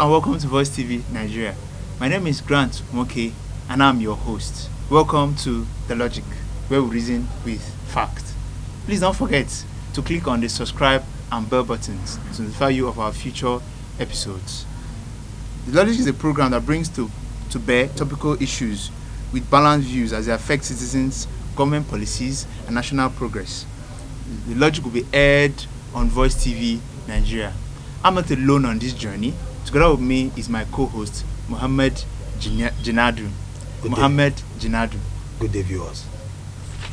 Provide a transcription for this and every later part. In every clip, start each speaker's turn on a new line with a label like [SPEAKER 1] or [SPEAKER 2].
[SPEAKER 1] and welcome to Voicetv Nigeria. My name is Grant Moke and I'm your host. Welcome to The Logic, where we reason with fact. Please don't forget to click on the subscribe and bell buttons to notify you of our future episodes. The Logic is a program that brings to bear topical issues with balanced views as they affect citizens, government policies, and national progress. The Logic will be aired on Voicetv Nigeria. I'm not alone on this journey. Together with me is my co-host, Mohammed Jinadu. Jinadu.
[SPEAKER 2] Good day, viewers.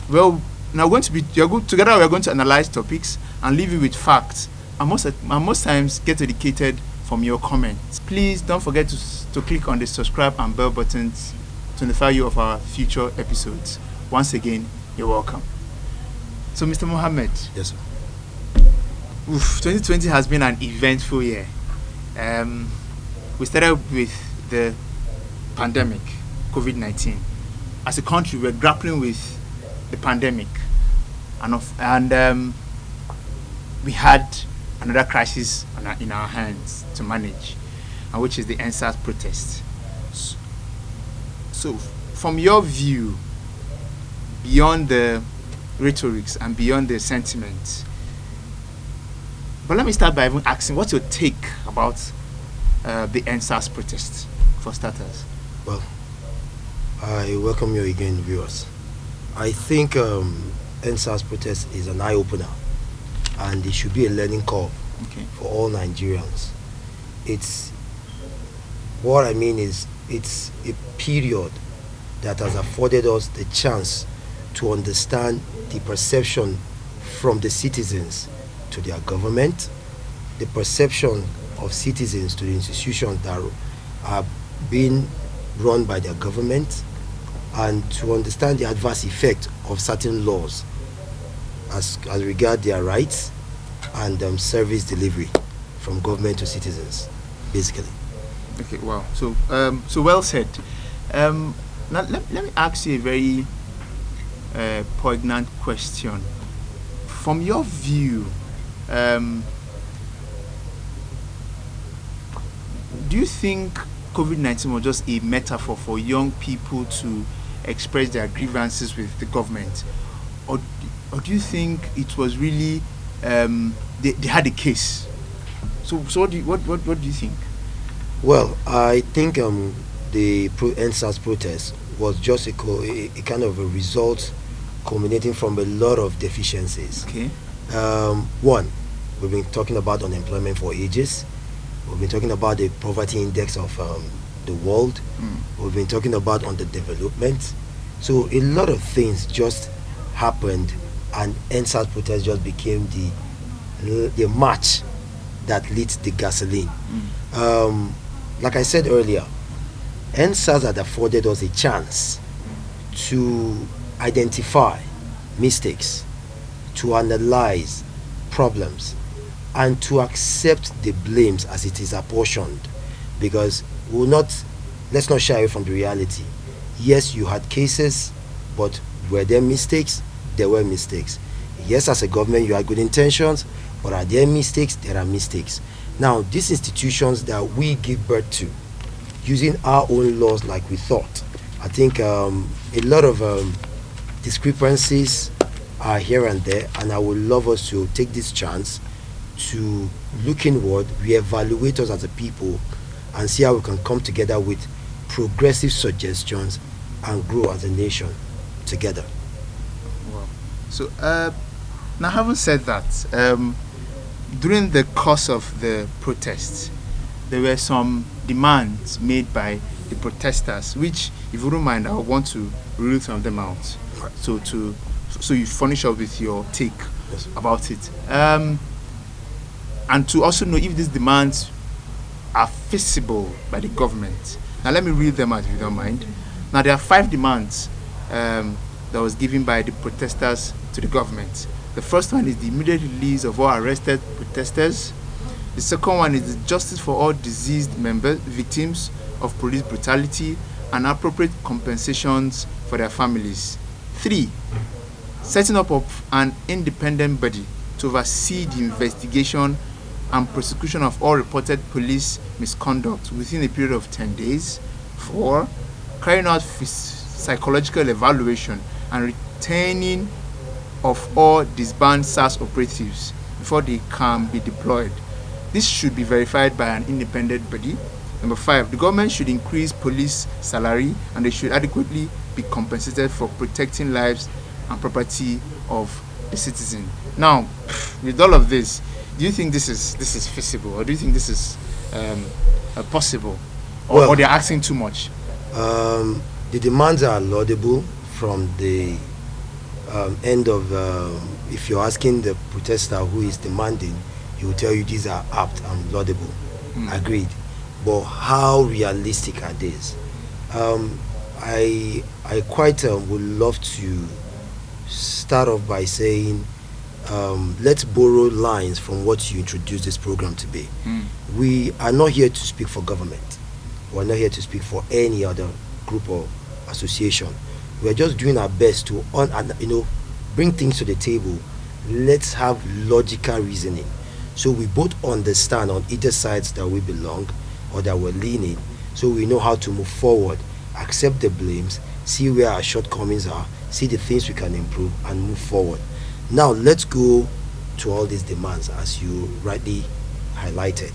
[SPEAKER 1] Well, now together we are going to analyze topics and leave you with facts, and most times get educated from your comments. Please don't forget to click on the subscribe and bell buttons to notify you of our future episodes. Once again, you're welcome. So, Mr. Mohammed.
[SPEAKER 2] Yes, sir.
[SPEAKER 1] 2020 has been an eventful year. We started with the pandemic, COVID-19. As a country, we're grappling with the pandemic, and we had another crisis in our hands to manage, which is the Endsars protest. So, from your view, beyond the rhetorics and beyond the sentiments, but let me start by even asking, what's your take about the Endsars protest, for starters?
[SPEAKER 2] Well, I welcome you again, viewers. I think Endsars protest is an eye-opener, and it should be a learning curve for all Nigerians. What I mean is, it's a period that has afforded us the chance to understand the perception from the citizens to their government, the perception of citizens to the institutions that are being run by their government, and to understand the adverse effect of certain laws as regard their rights and service delivery from government to citizens, basically.
[SPEAKER 1] Okay, wow. So well said. Now let me ask you a very poignant question. From your view, do you think COVID-19 was just a metaphor for young people to express their grievances with the government, or do you think it was really they had a case? So what do you think?
[SPEAKER 2] Well, I think the Endsars protest was just a kind of a result culminating from a lot of deficiencies.
[SPEAKER 1] Okay.
[SPEAKER 2] One, we've been talking about unemployment for ages. We've been talking about the poverty index of the world. We've been talking about underdevelopment. So a lot of things just happened, and Endsars protest just became the match that lit the gasoline. Like I said earlier, Endsars had afforded us a chance to identify mistakes, to analyze problems, and to accept the blames as it is apportioned, because let's not shy away from the reality. Yes, you had cases, but were there mistakes? There were mistakes. Yes, as a government you had good intentions, but are there mistakes? There are mistakes. Now, these institutions that we give birth to, using our own laws like we thought, I think a lot of discrepancies are here and there, and I would love us to take this chance to look inward, reevaluate us as a people, and see how we can come together with progressive suggestions and grow as a nation together.
[SPEAKER 1] Wow. So, now having said that, during the course of the protests, there were some demands made by the protesters, which, if you don't mind, I want to rule some of them out.
[SPEAKER 2] Right.
[SPEAKER 1] So you furnish us with your take about it, and to also know if these demands are feasible by the government. Now let me read them out, if you don't mind. Now there are 5 demands that was given by the protesters to the government. The first one is the immediate release of all arrested protesters. The second one is the justice for all deceased victims of police brutality and appropriate compensations for their families. 3, setting up of an independent body to oversee the investigation and prosecution of all reported police misconduct within a period of 10 days. 4. Carrying out psychological evaluation and retaining of all disbanded SARS operatives before they can be deployed. This should be verified by an independent body. Number 5, the government should increase police salary and they should adequately be compensated for protecting lives and property of the citizen. Now, with all of this, do you think this is feasible, or do you think this is possible, or they're asking too much?
[SPEAKER 2] The demands are laudable from the end of, if you're asking the protester who is demanding, he will tell you these are apt and laudable. Agreed. But how realistic are these? I quite would love to start off by saying, let's borrow lines from what you introduced this program to be. We are not here to speak for government. We're not here to speak for any other group or association. We're just doing our best to bring things to the table. Let's have logical reasoning, so we both understand on either sides that we belong or that we're leaning, so we know how to move forward, accept the blames, see where our shortcomings are, see the things we can improve, and move forward. Now let's go to all these demands as you rightly highlighted.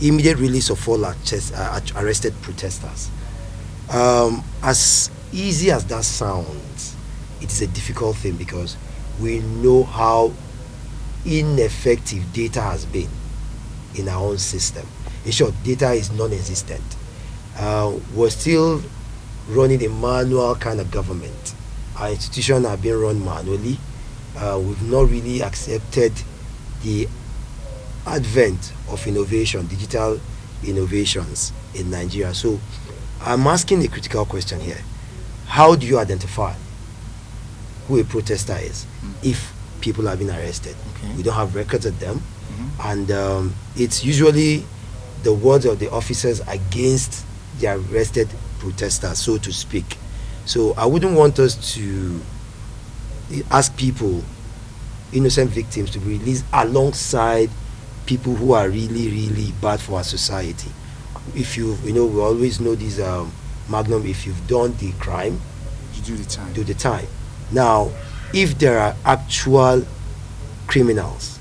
[SPEAKER 2] Immediate release of all arrested protesters. As easy as that sounds, it is a difficult thing because we know how ineffective data has been in our own system. In short, data is non-existent. We're still running a manual kind of government. Our institutions are being run manually. We've not really accepted the advent of innovation, digital innovations in Nigeria. So I'm asking a critical question here. How do you identify who a protester is if people have been arrested? We don't have records of them. And it's usually the words of the officers against the arrested protesters, so to speak. So I wouldn't want us to ask people, innocent victims, to be released alongside people who are really, really bad for our society. If we always know this magnum, if you've done the crime,
[SPEAKER 1] you do the time.
[SPEAKER 2] Do the time. Now, if there are actual criminals,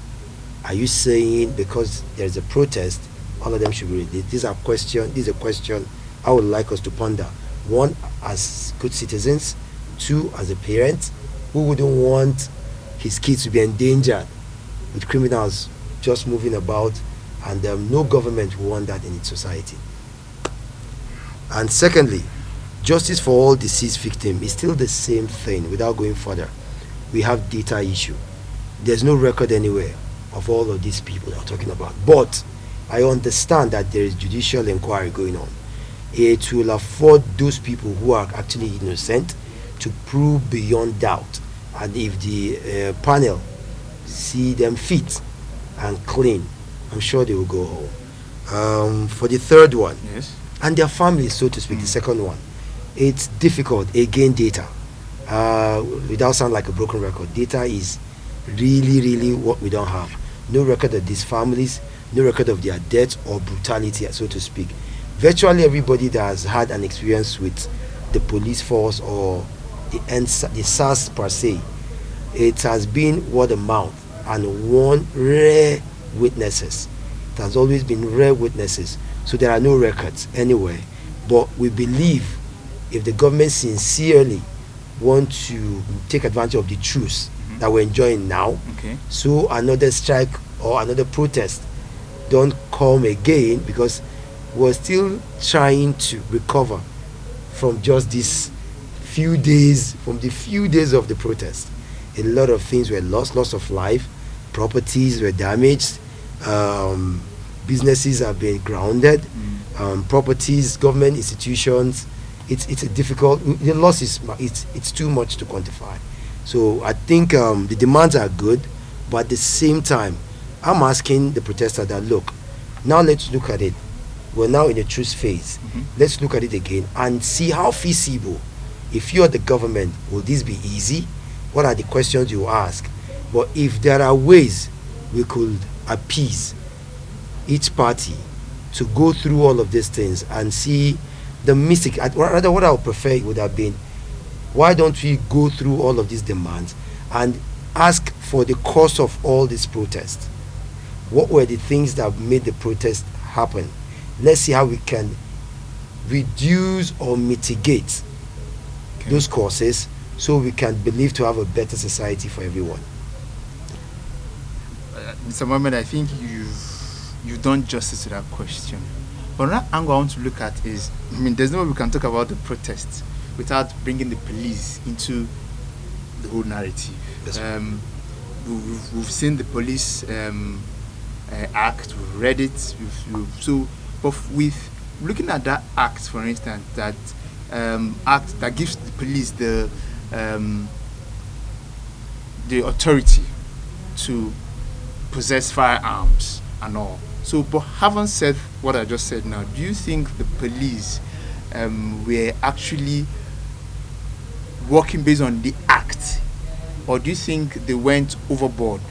[SPEAKER 2] are you saying because there's a protest, all of them should be released? This is a question I would like us to ponder. One, as good citizens. Two, as a parent, who wouldn't want his kids to be endangered with criminals just moving about, and no government will want that in its society. And secondly, justice for all deceased victims is still the same thing. Without going further, we have data issue. There's no record anywhere of all of these people I'm talking about, but I understand that there is judicial inquiry going on. It will afford those people who are actually innocent to prove beyond doubt, and if the panel see them fit and clean, I'm sure they will go home. For the third one,
[SPEAKER 1] yes,
[SPEAKER 2] and their families, so to speak, the second one, it's difficult. Again, data. Without sound like a broken record, data is really, really what we don't have. No record of these families, no record of their deaths or brutality, so to speak. Virtually everybody that has had an experience with the police force or the SARS per se, it has been word of mouth and one rare witnesses. It has always been rare witnesses. So there are no records anywhere. But we believe if the government sincerely want to take advantage of the truth that we're enjoying now, so another strike or another protest don't come again, because we're still trying to recover from just these few days, from the few days of the protest. A lot of things were lost, loss of life, properties were damaged, businesses have been grounded, properties, government institutions. It's a difficult, the loss is, it's too much to quantify. So I think the demands are good, but at the same time, I'm asking the protester that, look, now let's look at it. We're now in a truce phase. Let's look at it again and see how feasible. If you're the government, will this be easy? What are the questions you ask? But if there are ways we could appease each party to go through all of these things and see the mistake. Rather, what I would prefer would have been, why don't we go through all of these demands and ask for the cause of all these protests? What were the things that made the protest happen? Let's see how we can reduce or mitigate those causes so we can believe to have a better society for everyone.
[SPEAKER 1] Mr. Mohammed, I think you've done justice to that question. But another angle I want to look at is, there's no way we can talk about the protests without bringing the police into the whole narrative. We've seen the police act, we've read it, but with looking at that act, for instance, that act that gives the police the authority to possess firearms and all. So, but having said what I just said now, do you think the police were actually working based on the act, or do you think they went overboard?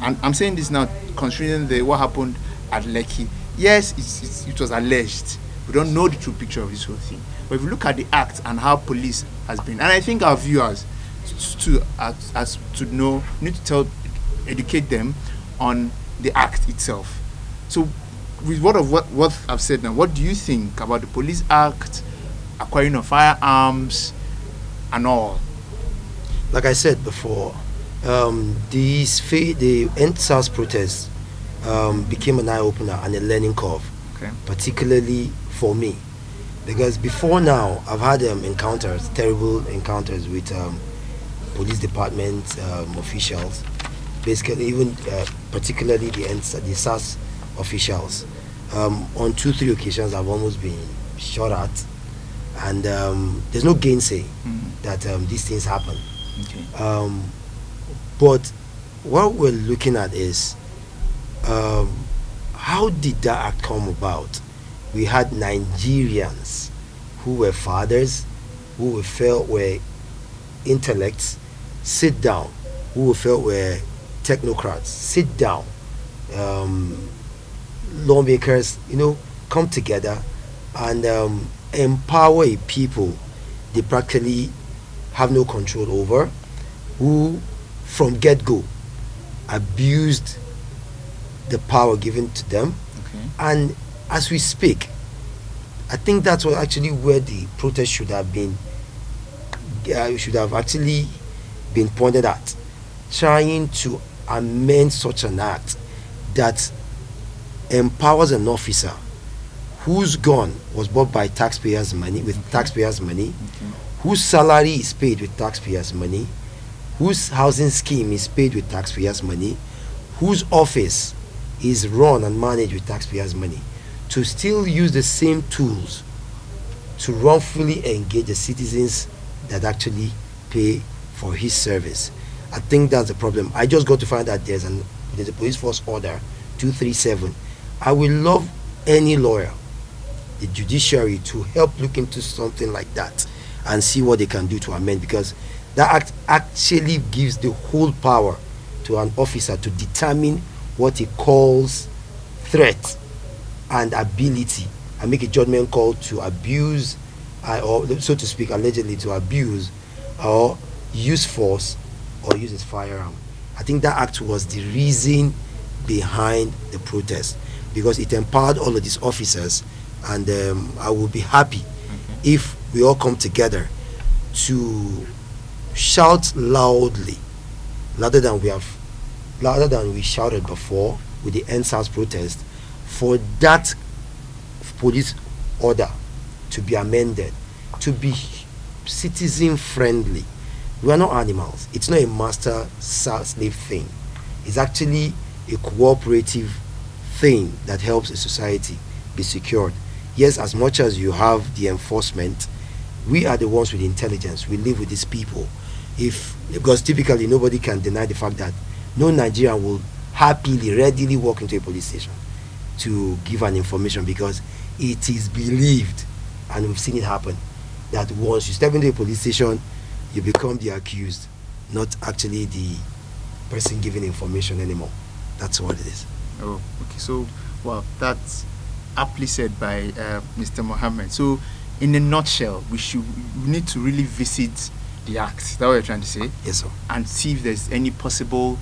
[SPEAKER 1] And I'm saying this now considering what happened at Lekki. Yes, it was alleged. We don't know the true picture of this whole thing. But if you look at the act and how police has been, and I think our viewers to know, need to educate them on the act itself. So, with what I've said now, what do you think about the Police Act, acquiring of firearms, and all?
[SPEAKER 2] Like I said before, the Endsars protests became an eye-opener and a learning curve, particularly for me, because before now I've had terrible encounters with police department officials, basically even particularly the SARS officials. On 2-3 occasions I've almost been shot at, and there's no gainsay that these things happen. But what we're looking at is how did that act come about? We had Nigerians who were fathers, who we felt were intellects, sit down, who we felt were technocrats, sit down, lawmakers, come together and empower a people they practically have no control over, who from get-go abused the power given to them. And as we speak, I think that's what actually where the protest should have actually been pointed at, trying to amend such an act that empowers an officer whose gun was bought by taxpayers' money, whose salary is paid with taxpayers' money, whose housing scheme is paid with taxpayers' money, whose office is run and managed with taxpayers' money, to still use the same tools to wrongfully engage the citizens that actually pay for his service. I think that's the problem. I just got to find out there's a police force order 237. I will love any lawyer, the judiciary, to help look into something like that and see what they can do to amend, because that act actually gives the whole power to an officer to determine what he calls threat and ability, and make a judgment call to abuse, or so to speak, allegedly to abuse or use force or use his firearm. I think that act was the reason behind the protest, because it empowered all of these officers, and I will be happy if we all come together to shout loudly, louder than we shouted before with the Endsars protest, for that police order to be amended, to be citizen friendly. We are not animals. It's not a master slave thing. It's actually a cooperative thing that helps a society be secured. Yes, as much as you have the enforcement, we are the ones with intelligence. We live with these people. Because typically nobody can deny the fact that no Nigerian will happily, readily walk into a police station to give an information, because it is believed, and we've seen it happen, that once you step into a police station, you become the accused, not actually the person giving information anymore. That's what it is.
[SPEAKER 1] Oh, okay. So Well, that's aptly said by Mr. Mohammed. So, in a nutshell, we need to really visit the act. Is that what you're trying to say?
[SPEAKER 2] Yes, sir.
[SPEAKER 1] And see if there's any possible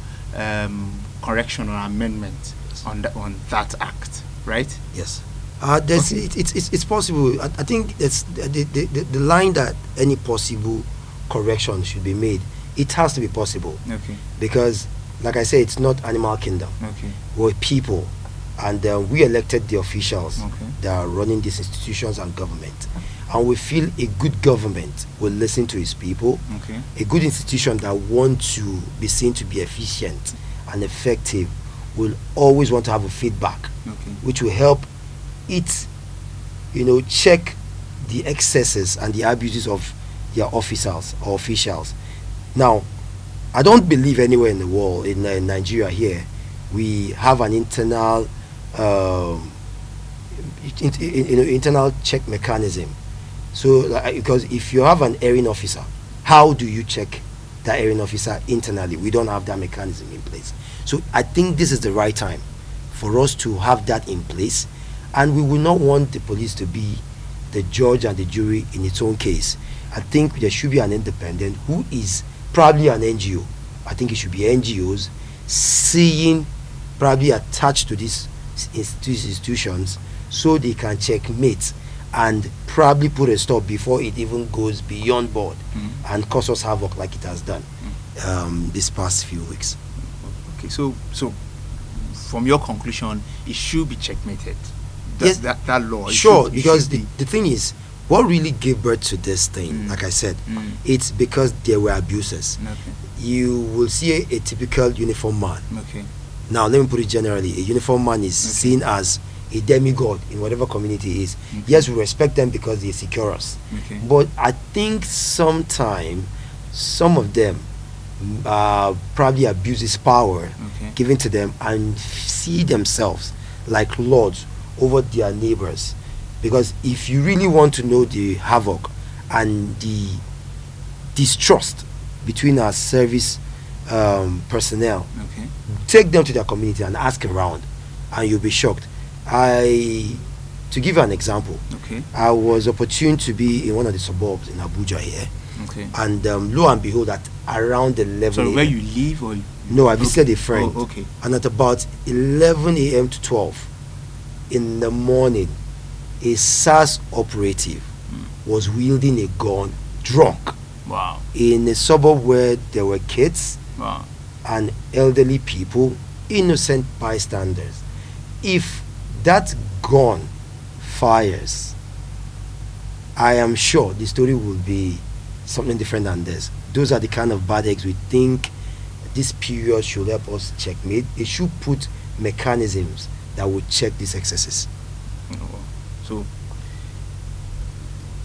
[SPEAKER 1] correction or amendment on that act, right?
[SPEAKER 2] Yes. It's possible. I think that's the line that any possible correction should be made. It has to be possible.
[SPEAKER 1] Okay.
[SPEAKER 2] Because, like I say, it's not animal kingdom.
[SPEAKER 1] Okay.
[SPEAKER 2] We're people, and we elected the officials
[SPEAKER 1] Okay.
[SPEAKER 2] that are running these institutions and government. And we feel a good government will listen to its people.
[SPEAKER 1] Okay.
[SPEAKER 2] A good institution that wants to be seen to be efficient and effective will always want to have a feedback,
[SPEAKER 1] Okay.
[SPEAKER 2] which will help it, check the excesses and the abuses of their officers or officials. Now, I don't believe anywhere in the world, in Nigeria here, we have an internal internal check mechanism. So, because if you have an erring officer, how do you check that erring officer internally? We don't have that mechanism in place. So I think this is the right time for us to have that in place, and we will not want the police to be the judge and the jury in its own case. I think there should be an independent who is probably an NGO. I think it should be NGOs seeing probably attached to these institutions, so they can checkmate and probably put a stop before it even goes beyond board and cause us havoc like it has done these past few weeks.
[SPEAKER 1] Okay, so from your conclusion, it should be checkmated.
[SPEAKER 2] Yes,
[SPEAKER 1] that law.
[SPEAKER 2] Sure, because the thing is, what really gave birth to this thing, like I said, it's because there were abuses.
[SPEAKER 1] Okay.
[SPEAKER 2] You will see a typical uniform man.
[SPEAKER 1] Okay.
[SPEAKER 2] Now, let me put it generally. A uniform man is seen as a demigod in whatever community it is. Yes, we respect them because they secure us.
[SPEAKER 1] Okay.
[SPEAKER 2] But I think sometimes some of them probably abuse this power given to them and see themselves like lords over their neighbors. Because if you really want to know the havoc and the distrust between our service personnel, take them to their community and ask around, and you'll be shocked. To give you an example, I was opportune to be in one of the suburbs in Abuja here, and lo and behold, at around 11
[SPEAKER 1] So where you live, or
[SPEAKER 2] no, I visited a friend.
[SPEAKER 1] Oh, okay.
[SPEAKER 2] And at about 11 a.m. to 12 in the morning, a SARS operative was wielding a gun, drunk.
[SPEAKER 1] Wow.
[SPEAKER 2] In a suburb where there were kids and elderly people, innocent bystanders. If that gun fires, I am sure the story will be something different than this. Those are the kind of bad eggs we think this period should help us checkmate. It should put mechanisms that will check these excesses.
[SPEAKER 1] So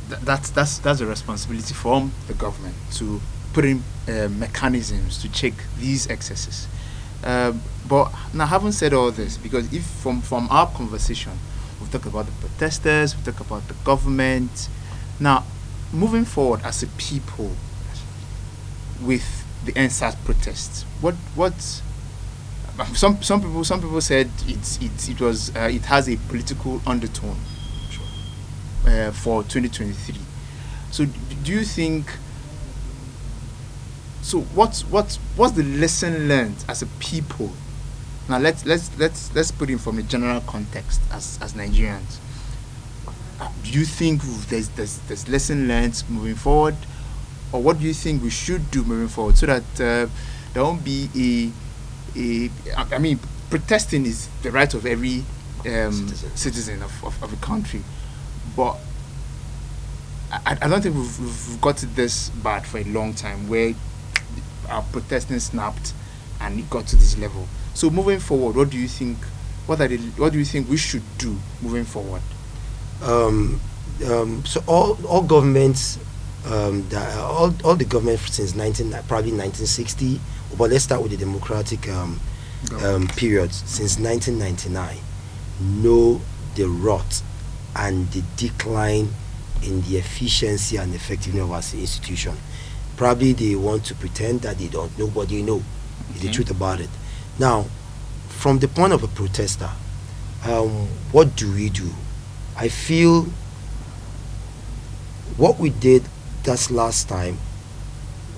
[SPEAKER 1] that's a responsibility from the government to put in mechanisms to check these excesses. But now, having said all this, because if from our conversation, we've talked about the protesters, we've talked about the government. Now, moving forward as a people with the Endsars protests, what some people said it has a political undertone for 2023. So do you think? So what's the lesson learned as a people? Now let's put it from a general context as Nigerians. Do you think there's lesson learned moving forward, or what do you think we should do moving forward so that there won't be I mean, protesting is the right of every citizen of a country, but I don't think we've got it this bad for a long time where our protesting snapped and it got to this level. So moving forward, what do you think? What do you think we should do moving forward?
[SPEAKER 2] So all governments, all the government since probably 1960, but let's start with the democratic period since 1999, know the rot and the decline in the efficiency and effectiveness of our institution. Probably they want to pretend that they don't. Nobody know. Is the truth about it. Now, from the point of a protester, what do we do? I feel what we did that last time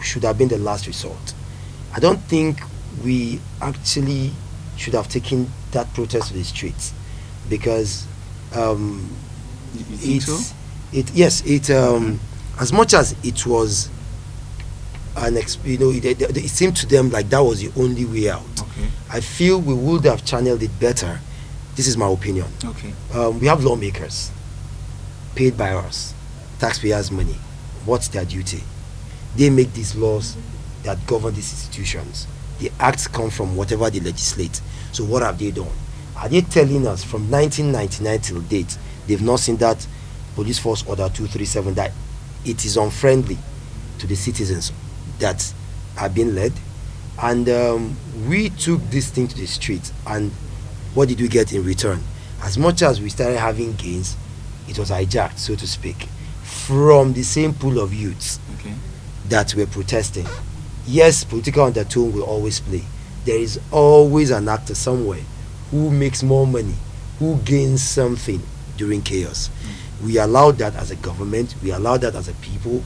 [SPEAKER 2] should have been the last resort. I don't think we actually should have taken that protest to the streets, because
[SPEAKER 1] You think so?
[SPEAKER 2] as much as it was it seemed to them like that was the only way out.
[SPEAKER 1] Okay.
[SPEAKER 2] I feel we would have channeled it better. This is my opinion.
[SPEAKER 1] Okay.
[SPEAKER 2] We have lawmakers paid by us, taxpayers' money. What's their duty? They make these laws that govern these institutions. The acts come from whatever they legislate. So what have they done? Are they telling us from 1999 till date they've not seen that Police Force Order 237, that it is unfriendly to the citizens that are being led? And we took this thing to the street, and what did we get in return? As much as we started having gains, it was hijacked, so to speak, from the same pool of youths that were protesting. Yes, political undertone will always play. There is always an actor somewhere who makes more money, who gains something during chaos. We allow that as a government, we allow that as a people,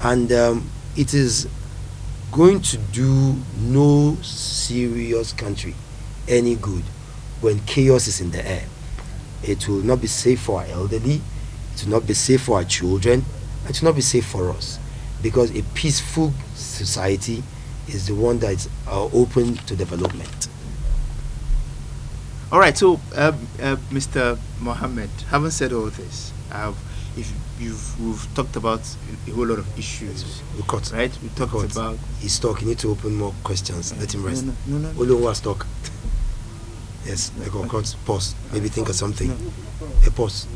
[SPEAKER 2] and it is going to do no serious country any good when chaos is in the air. It will not be safe for our elderly, it will not be safe for our children, it will not be safe for us, because a peaceful society is the one that is open to development.
[SPEAKER 1] All right. So, Mr. Mohammed, having said all this, we've talked about a whole lot of issues.
[SPEAKER 2] We cut.
[SPEAKER 1] Right? We talked about.
[SPEAKER 2] He's stuck. You need to open more questions. Let him rest.
[SPEAKER 1] No.
[SPEAKER 2] Olu was stuck. Yes. I got cut. Pause. Maybe think of something. A pause.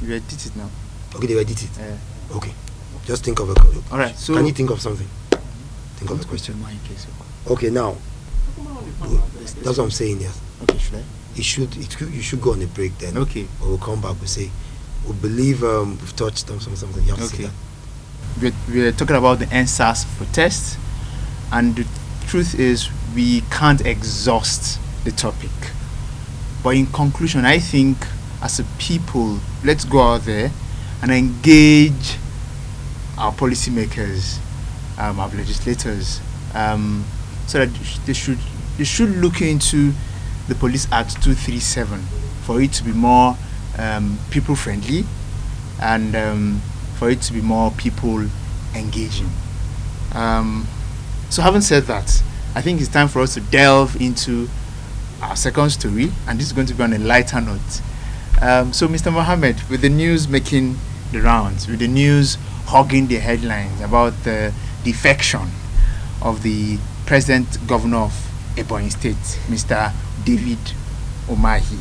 [SPEAKER 1] You edit it now.
[SPEAKER 2] Okay, they edit it. Okay. Just think of a.
[SPEAKER 1] All right. So
[SPEAKER 2] can you think of something? Think of a question. Okay. Now. That's what I'm saying. Yes.
[SPEAKER 1] Okay. Should I?
[SPEAKER 2] You should go on a break then.
[SPEAKER 1] Okay.
[SPEAKER 2] Or we'll come back. We'll say we believe we've touched on something. You have to say that.
[SPEAKER 1] We're talking about the Endsars protest, and the truth is we can't exhaust the topic. But in conclusion, I think as a people, let's go out there and engage our policymakers, our legislators, so that they should look into the Police Act 237 for it to be more people friendly, and for it to be more people engaging. So having said that, I think it's time for us to delve into our second story, and this is going to be on a lighter note. So Mr. Mohammed, with the news making the rounds, with the news hogging the headlines about the defection of the present governor of Ebonyi State, Mr. David Umahi.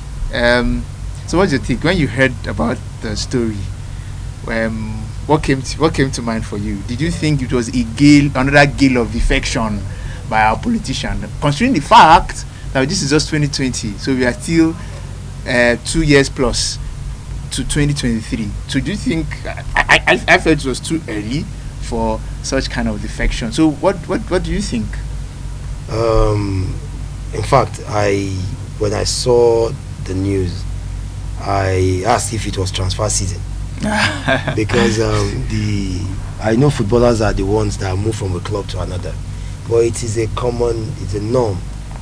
[SPEAKER 1] So what's your take when you heard about the story? What came to mind for you? Did you think it was another gale of defection by our politician, considering the fact that this is just 2020, so we are still 2 years plus to 2023? So do you think I felt it was too early for such kind of defection? So what do you think?
[SPEAKER 2] In fact, when I saw the news, I asked if it was transfer season because I know footballers are the ones that move from a club to another, but it's a norm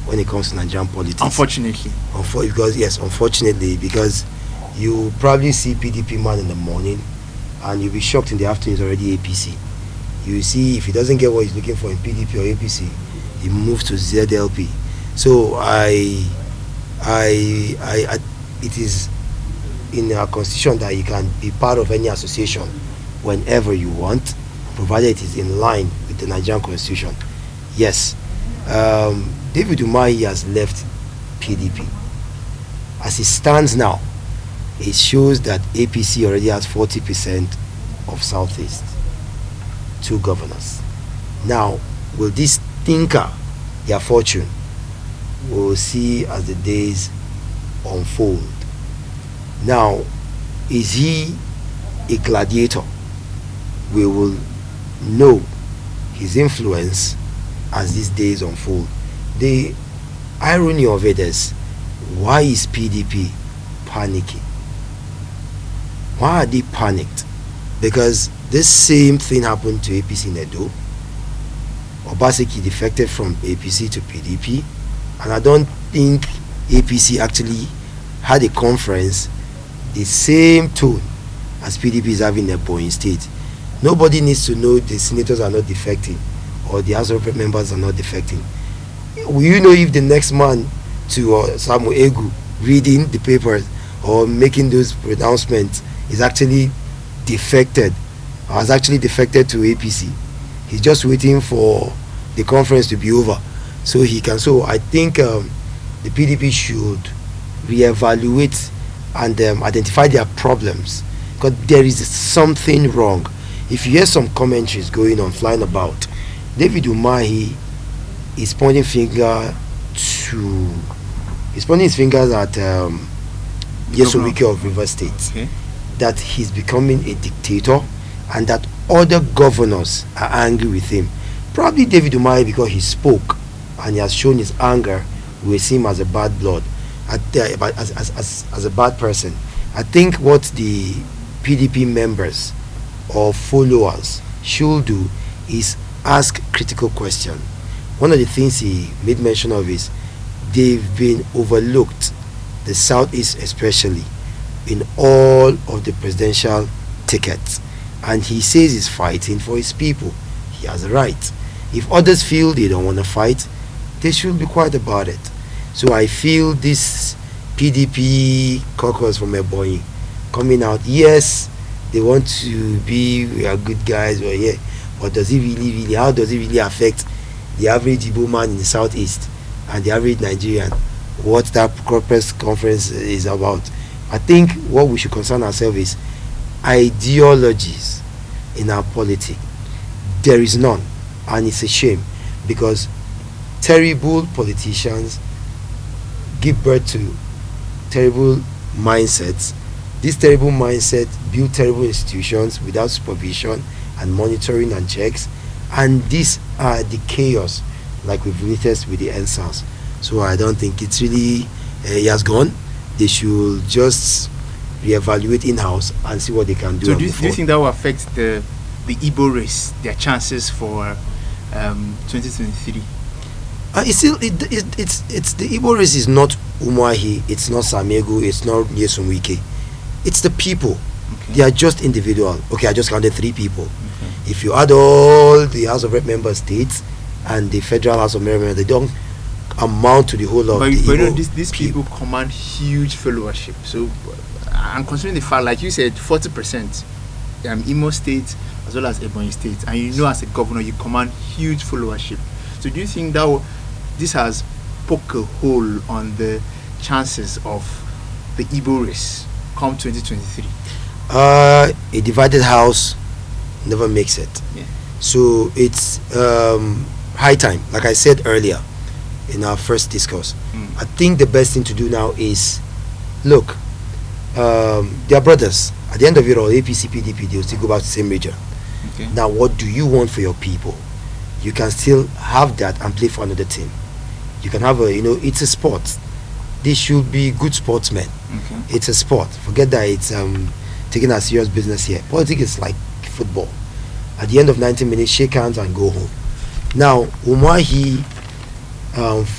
[SPEAKER 2] when it comes to Nigerian politics.
[SPEAKER 1] Unfortunately,
[SPEAKER 2] because you probably see PDP man in the morning, and you'll be shocked in the afternoon it's already APC. You see, if he doesn't get what he's looking for in PDP or APC, he moves to ZLP. So it is in our constitution that you can be part of any association whenever you want, provided it is in line with the Nigerian constitution. Yes, David Umahi has left PDP. As it stands now, it shows that APC already has 40% of Southeast, 2 governors. Now, will this tinker their fortune? We'll see as the days unfold. Now, is he a gladiator? We will know his influence as these days unfold. The irony of it is, why is PDP panicking? Why are they panicked? Because this same thing happened to APC in Edo. Obaseki defected from APC to PDP, and I don't think APC actually had a conference the same tone as PDP is having in Ebonyi State. Nobody needs to know the senators are not defecting or the House of Rep members are not defecting. Will you know if the next man to Samuel Egu reading the papers or making those pronouncements is actually defected or has actually defected to APC? He's just waiting for the conference to be over so he can. So I think the PDP should reevaluate and identify their problems, because there is something wrong. If you hear some commentaries going on, flying about, David Umahi is pointing his fingers at Yesowike of River State,
[SPEAKER 1] Okay.
[SPEAKER 2] that he's becoming a dictator and that other governors are angry with him. Probably David Umahi, because he spoke and he has shown his anger, we see him as a bad blood, as a bad person. I think what the PDP members or followers should do is ask critical questions. One of the things he made mention of is they've been overlooked, the Southeast especially, in all of the presidential tickets, and he says he's fighting for his people. He has a right. If others feel they don't want to fight, they should be quiet about it. So I feel this PDP caucus from Ebonyi coming out, yes, they want to be, we are good guys, but yeah, but does it really, how does it really affect the average Igbo man in the Southeast and the average Nigerian? What that press conference is about? I think what we should concern ourselves is ideologies in our politics. There is none, and it's a shame, because terrible politicians give birth to terrible mindsets. This terrible mindset build terrible institutions without supervision and monitoring and checks, and these are the chaos like we've witnessed with the Endsars. So I don't think it's really he has gone. They should just reevaluate in-house and see what they can do.
[SPEAKER 1] So do you think that will affect the Igbo race, their chances for 2023?
[SPEAKER 2] It's the Igbo race is not Umahi, it's not Samego, it's not Yesowike. It's the people.
[SPEAKER 1] Okay.
[SPEAKER 2] They are just individual. Okay, I just counted 3 people.
[SPEAKER 1] Okay.
[SPEAKER 2] If you add all the House of Rep member states and the Federal House of Rep members, they don't amount to the whole of
[SPEAKER 1] but
[SPEAKER 2] the
[SPEAKER 1] you know,
[SPEAKER 2] Igbo
[SPEAKER 1] these people command huge followership. So I'm considering the fact, like you said, 40% Imo State as well as Ebonyi State, and you know, as a governor, you command huge followership. So do you think that this has poked a hole on the chances of the Igbo race come 2023?
[SPEAKER 2] A divided house never makes it.
[SPEAKER 1] Yeah.
[SPEAKER 2] So it's high time, like I said earlier in our first discourse. I think the best thing to do now is, look, they are brothers. At the end of it all, APC, PDP, they will still go back to the same region.
[SPEAKER 1] Okay.
[SPEAKER 2] Now, what do you want for your people? You can still have that and play for another team. You can have it's a sport. They should be good sportsmen.
[SPEAKER 1] Okay.
[SPEAKER 2] It's a sport. Forget that it's taking a serious business here. Politics is like football. At the end of 90 minutes, shake hands and go home. Now, Umahi,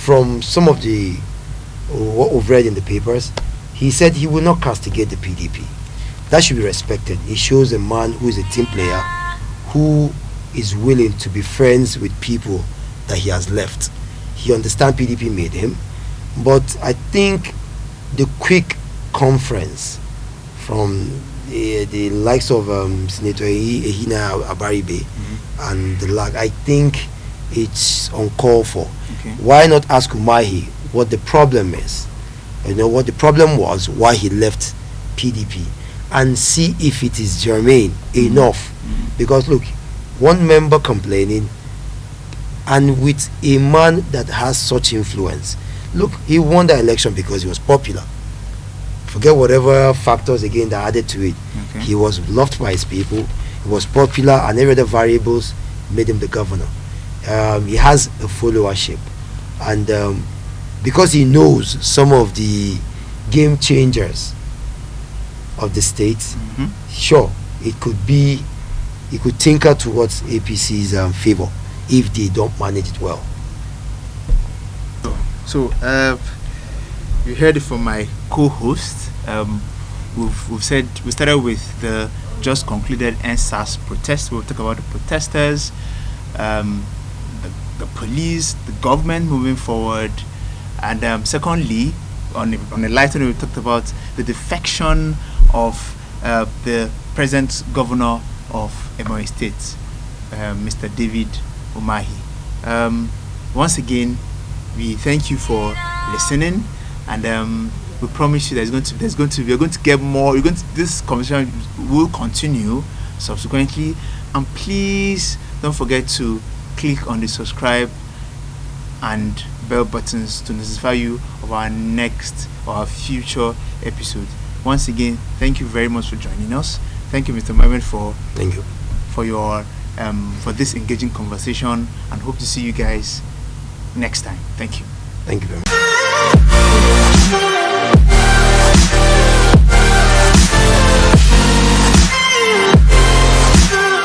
[SPEAKER 2] from some of the what we've read in the papers, he said he will not castigate the PDP. That should be respected. It shows a man who is a team player, who is willing to be friends with people that he has left. He understands PDP made him, but I think the quick conference from the likes of Senator Ehina Abaribe and the like, I think it's uncalled for.
[SPEAKER 1] Okay.
[SPEAKER 2] Why not ask Umahi what the problem is? What the problem was, why he left PDP, and see if it is germane enough. Because look, one member complaining, and with a man that has such influence. Look, he won the election because he was popular. Forget whatever factors again that added to it.
[SPEAKER 1] Okay.
[SPEAKER 2] He was loved by his people, he was popular, and every other variables made him the governor. He has a followership, and because he knows some of the game changers of the state, sure, it could tinker towards APC's favor if they don't manage it well.
[SPEAKER 1] So you heard it from my co-host. We started with the just concluded Endsars protest. We'll talk about the protesters, the police, the government moving forward, and secondly, on a lighter note, we talked about the defection of the present governor of Umahi State, Mr. David Umahi. Once again, we thank you for listening, and we promise you we're going to get more. This conversation will continue subsequently, and please don't forget to click on the subscribe and bell buttons to notify you of our next or our future episode. Once again, thank you very much for joining us. Thank you, Mr. Mohammed, for your for this engaging conversation, and hope to see you guys next time. Thank you.
[SPEAKER 2] Thank you very much.